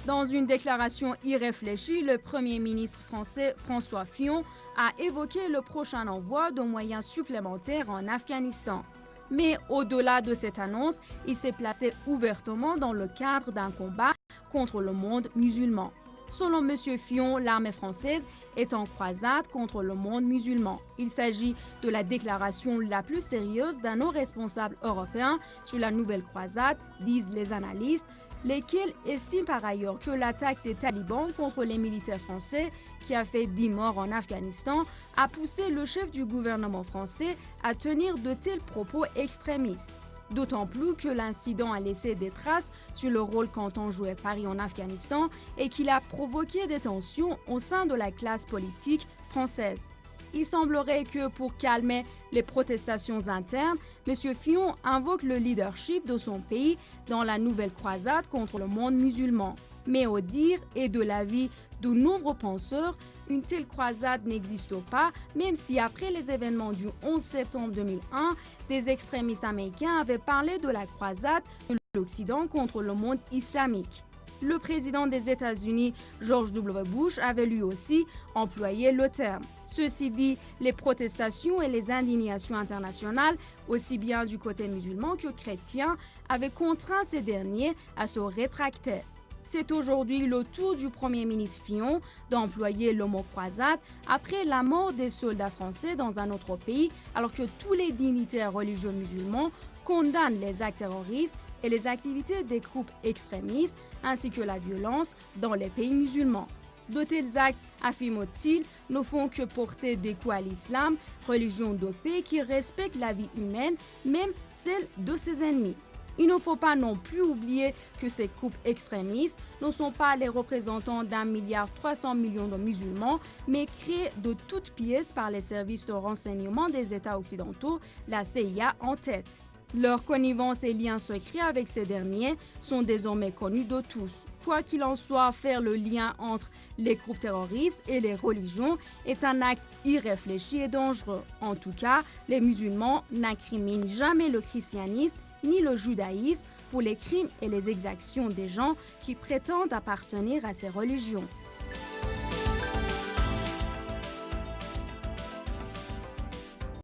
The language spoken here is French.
Dans une déclaration irréfléchie, le Premier ministre français François Fillon a évoqué le prochain envoi de moyens supplémentaires en Afghanistan. Mais au-delà de cette annonce, il s'est placé ouvertement dans le cadre d'un combat contre le monde musulman. Selon M. Fillon, l'armée française est en croisade contre le monde musulman. Il s'agit de la déclaration la plus sérieuse d'un haut responsable européen sur la nouvelle croisade, disent les analystes, lesquels estiment par ailleurs que l'attaque des talibans contre les militaires français, qui a fait 10 morts en Afghanistan, a poussé le chef du gouvernement français à tenir de tels propos extrémistes. D'autant plus que l'incident a laissé des traces sur le rôle qu'entend jouer Paris en Afghanistan et qu'il a provoqué des tensions au sein de la classe politique française. Il semblerait que pour calmer les protestations internes, M. Fillon invoque le leadership de son pays dans la nouvelle croisade contre le monde musulman. Mais au dire et de l'avis de nombreux penseurs, une telle croisade n'existe pas, même si après les événements du 11 septembre 2001, des extrémistes américains avaient parlé de la croisade de l'Occident contre le monde islamique. Le président des États-Unis, George W. Bush, avait lui aussi employé le terme. Ceci dit, les protestations et les indignations internationales, aussi bien du côté musulman que chrétien, avaient contraint ces derniers à se rétracter. C'est aujourd'hui le tour du Premier ministre Fillon d'employer le mot croisade après la mort des soldats français dans un autre pays, alors que tous les dignitaires religieux musulmans condamnent les actes terroristes et les activités des groupes extrémistes, ainsi que la violence dans les pays musulmans. De tels actes, affirme-t-il, ne font que porter des coups à l'islam, religion de paix qui respecte la vie humaine, même celle de ses ennemis. Il ne faut pas non plus oublier que ces groupes extrémistes ne sont pas les représentants d'1,3 milliard de musulmans, mais créés de toutes pièces par les services de renseignement des États occidentaux, la CIA en tête. Leurs connivences et liens secrets avec ces derniers sont désormais connus de tous. Quoi qu'il en soit, faire le lien entre les groupes terroristes et les religions est un acte irréfléchi et dangereux. En tout cas, les musulmans n'incriminent jamais le christianisme ni le judaïsme pour les crimes et les exactions des gens qui prétendent appartenir à ces religions.